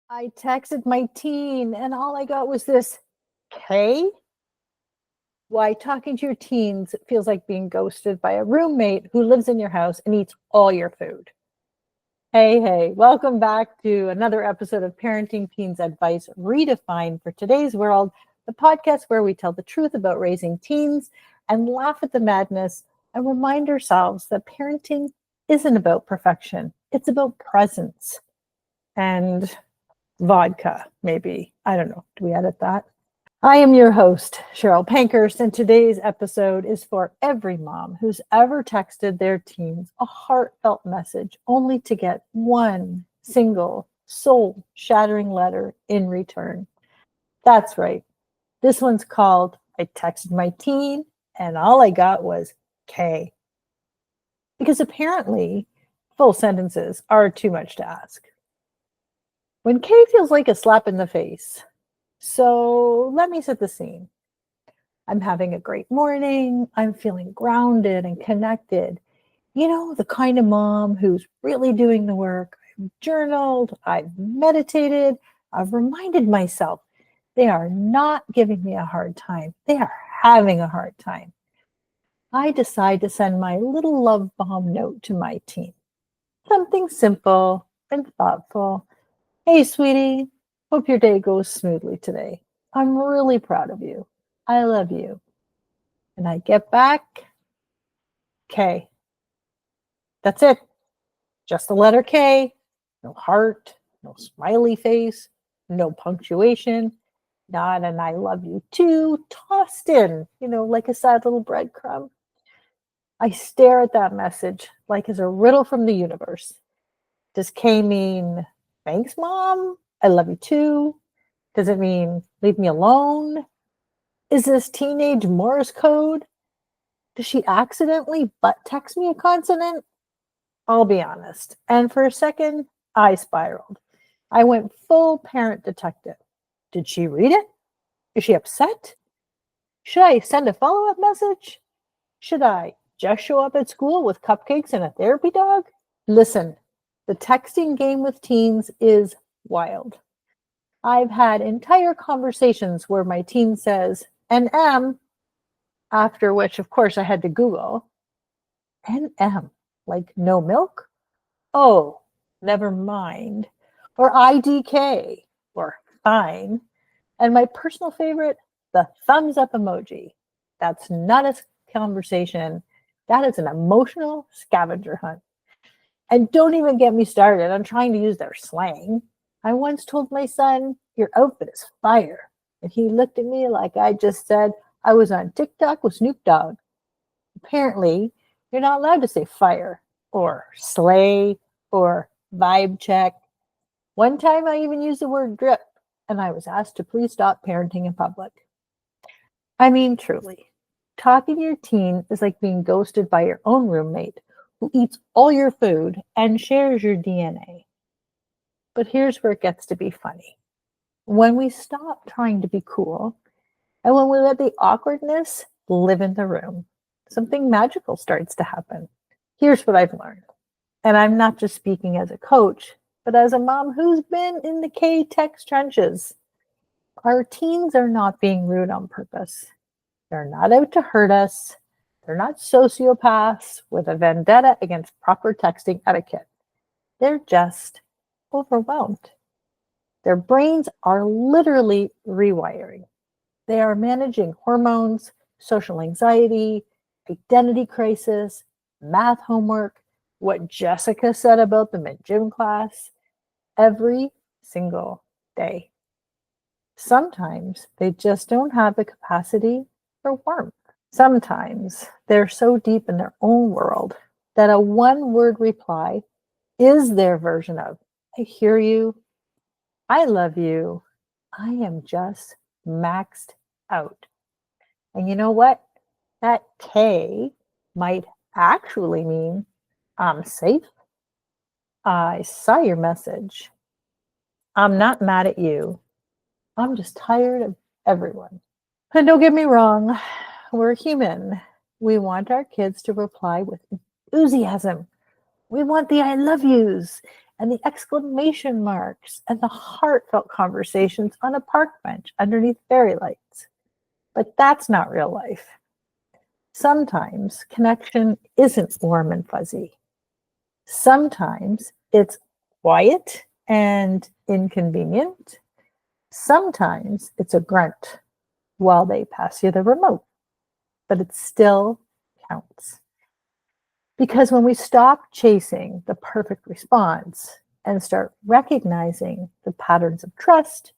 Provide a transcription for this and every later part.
I texted my teen and all I got was this K. Why talking to your teens feels like being ghosted by a roommate who lives in your house and eats all your food. Hey, welcome back to another episode of Parenting Teens Advice Redefined for Today's World, the podcast where we tell the truth about raising teens and laugh at the madness and remind ourselves that parenting isn't about perfection, it's about presence and vodka, maybe. I don't know. Do we edit that? I am your host, Chery Pankhurst, and today's episode is for every mom who's ever texted their teens a heartfelt message only to get one single soul-shattering letter in return. That's right. This one's called I Texted My Teen, and all I got was K. Because apparently, full sentences are too much to ask. When K feels like a slap in the face. So let me set the scene. I'm having a great morning. I'm feeling grounded and connected. You know, the kind of mom who's really doing the work. I've journaled, I've meditated, I've reminded myself they are not giving me a hard time. They are having a hard time. I decide to send my little love bomb note to my teen. Something simple and thoughtful. Hey, sweetie, hope your day goes smoothly today. I'm really proud of you. I love you. And I get back, K. That's it. Just the letter K. No heart, no smiley face, no punctuation, not an I love you too, tossed in, like a sad little breadcrumb. I stare at that message like it's a riddle from the universe. Does K mean, thanks, Mom? I love you too? Does it mean, leave me alone? Is this teenage Morse code? Does she accidentally butt text me a consonant? I'll be honest. And for a second, I spiraled. I went full parent detective. Did she read it? Is she upset? Should I send a follow-up message? Should I just show up at school with cupcakes and a therapy dog? Listen, the texting game with teens is wild. I've had entire conversations where my teen says, NM, after which, of course, I had to Google. NM, like no milk? Oh, never mind. Or IDK, or fine. And my personal favorite, the thumbs up emoji. That's not a conversation. That is an emotional scavenger hunt. And don't even get me started on trying to use their slang. I once told my son, your outfit is fire. And he looked at me like I just said I was on TikTok with Snoop Dogg. Apparently, you're not allowed to say fire or slay or vibe check. One time I even used the word drip, and I was asked to please stop parenting in public. I mean, truly, talking to your teen is like being ghosted by your own roommate who eats all your food and shares your DNA. But here's where it gets to be funny. When we stop trying to be cool, and when we let the awkwardness live in the room, something magical starts to happen. Here's what I've learned. And I'm not just speaking as a coach, but as a mom who's been in the K-text trenches. Our teens are not being rude on purpose. They're not out to hurt us. They're not sociopaths with a vendetta against proper texting etiquette. They're just overwhelmed. Their brains are literally rewiring. They are managing hormones, social anxiety, identity crisis, math homework, what Jessica said about them in gym class, every single day. Sometimes they just don't have the capacity for warmth. Sometimes they're so deep in their own world that a one-word reply is their version of, I hear you, I love you, I am just maxed out. And you know what? That K might actually mean I'm safe. I saw your message. I'm not mad at you. I'm just tired of everyone. And don't get me wrong, we're human. We want our kids to reply with enthusiasm. We want the I love yous and the exclamation marks and the heartfelt conversations on a park bench underneath fairy lights. But that's not real life. Sometimes connection isn't warm and fuzzy. Sometimes it's quiet and inconvenient. Sometimes it's a grunt while they pass you the remote, but it still counts. Because when we stop chasing the perfect response and start recognizing the patterns of trust,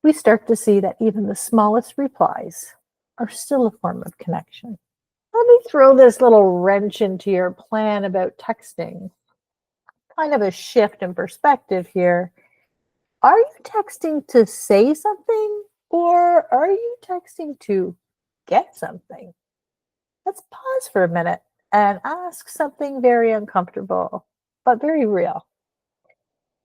we start to see that even the smallest replies are still a form of connection. Let me throw this little wrench into your plan about texting. Kind of a shift in perspective here. Are you texting to say something, or are you texting to get something? Let's pause for a minute and ask something very uncomfortable, but very real.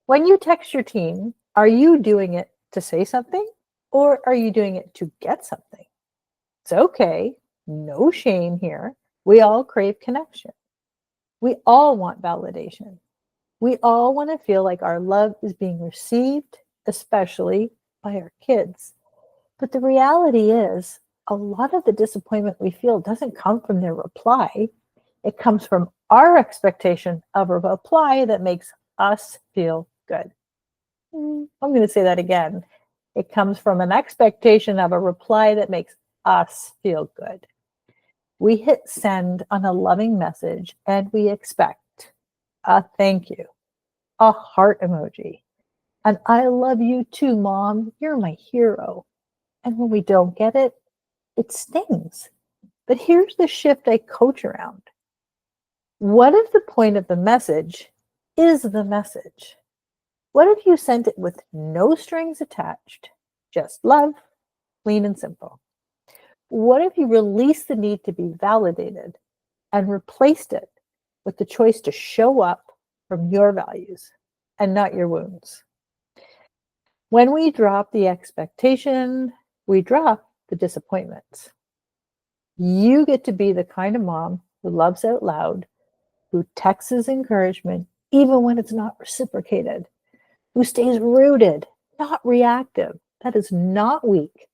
When you text your teen, are you doing it to say something, or are you doing it to get something? It's okay. No shame here. We all crave connection. We all want validation. We all want to feel like our love is being received, especially by our kids. But the reality is, a lot of the disappointment we feel doesn't come from their reply. It comes from our expectation of a reply that makes us feel good. I'm going to say that again. It comes from an expectation of a reply that makes us feel good. We hit send on a loving message and we expect a thank you, a heart emoji, and I love you too, Mom. You're my hero. And when we don't get it, it stings. But here's the shift I coach around. What if the point of the message is the message? What if you sent it with no strings attached, just love, clean and simple? What if you released the need to be validated and replaced it with the choice to show up from your values and not your wounds? When we drop the expectation, we drop the disappointments. You get to be the kind of mom who loves out loud, who texts encouragement even when it's not reciprocated, who stays rooted, not reactive. That is not weak.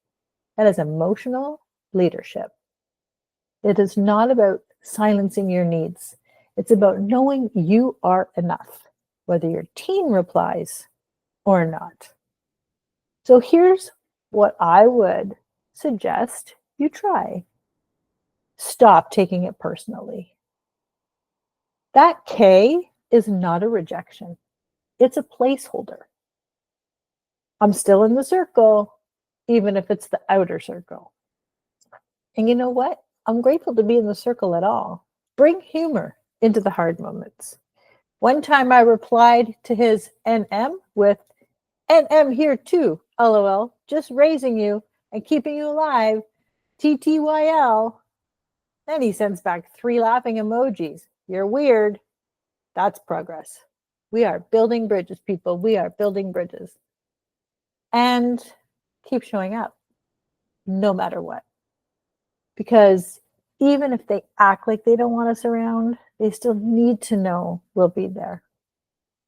That is emotional leadership. It is not about silencing your needs. It's about knowing you are enough, whether your teen replies or not. So here's what I would suggest you try. Stop taking it personally. That K is not a rejection. It's a placeholder. I'm still in the circle, even if it's the outer circle. And you know what? I'm grateful to be in the circle at all. Bring humor into the hard moments. One time I replied to his NM with, NM here too, LOL, just raising you and keeping you alive, TTYL. Then he sends back 3 laughing emojis. You're weird. That's progress. We are building bridges, people. We are building bridges. And keep showing up, no matter what. Because even if they act like they don't want us around, they still need to know we'll be there.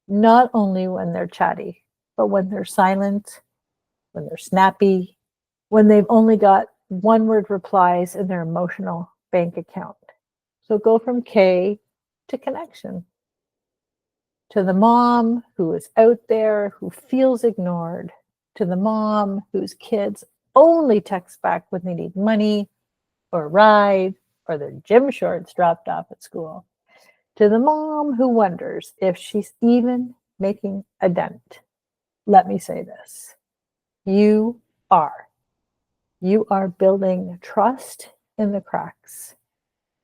Not only when they're chatty, but when they're silent, when they're snappy, when they've only got one-word replies in their emotional bank account. So go from K to connection. To the mom who is out there, who feels ignored. To the mom whose kids only text back when they need money or a ride or their gym shorts dropped off at school. To the mom who wonders if she's even making a dent. Let me say this. You are. You are building trust in the cracks.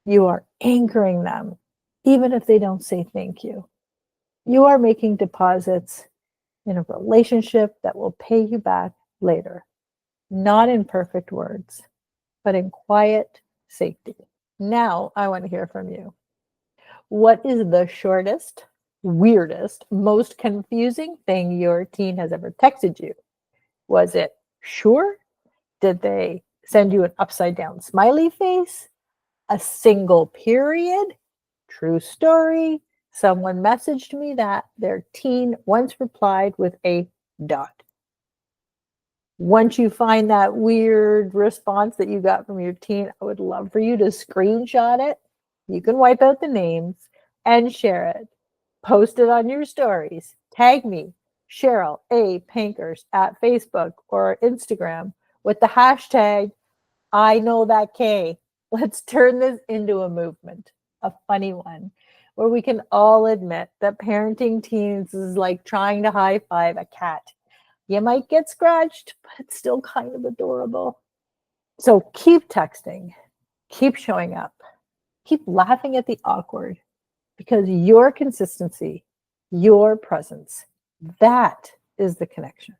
You are anchoring them, even if they don't say thank you. You are making deposits in a relationship that will pay you back later, not in perfect words, but in quiet safety. Now I want to hear from you. What is the shortest, weirdest, most confusing thing your teen has ever texted you? Was it sure? Did they send you an upside down smiley face? A single period? True story? Someone messaged me that their teen once replied with a dot. Once you find that weird response that you got from your teen, I would love for you to screenshot it. You can wipe out the names and share it. Post it on your stories. Tag me, Cheryl A. Pankhurst at Facebook or Instagram with the hashtag I know that K. Let's turn this into a movement, a funny one, where we can all admit that parenting teens is like trying to high five a cat. You might get scratched, but it's still kind of adorable. So keep texting, keep showing up, keep laughing at the awkward, because your consistency, your presence, that is the connection.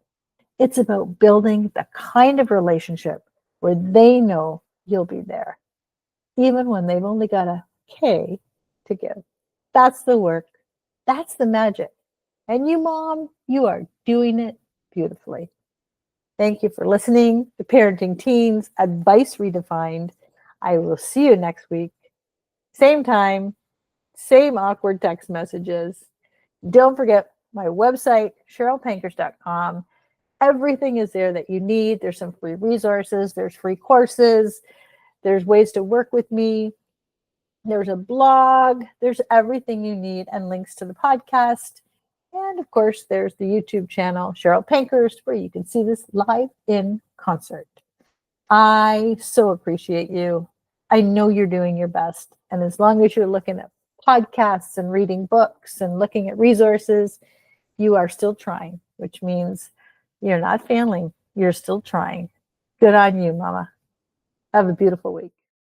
It's about building the kind of relationship where they know you'll be there, even when they've only got a K to give. That's the work. That's the magic. And you, Mom, you are doing it beautifully. Thank you for listening to Parenting Teens Advice Redefined. I will see you next week. Same time, same awkward text messages. Don't forget my website, CherylPankhurst.com. Everything is there that you need. There's some free resources. There's free courses. There's ways to work with me. There's a blog. There's everything you need and links to the podcast. And of course, there's the YouTube channel, Cheryl Pankhurst, where you can see this live in concert. I so appreciate you. I know you're doing your best. And as long as you're looking at podcasts and reading books and looking at resources, you are still trying, which means you're not failing. You're still trying. Good on you, Mama. Have a beautiful week.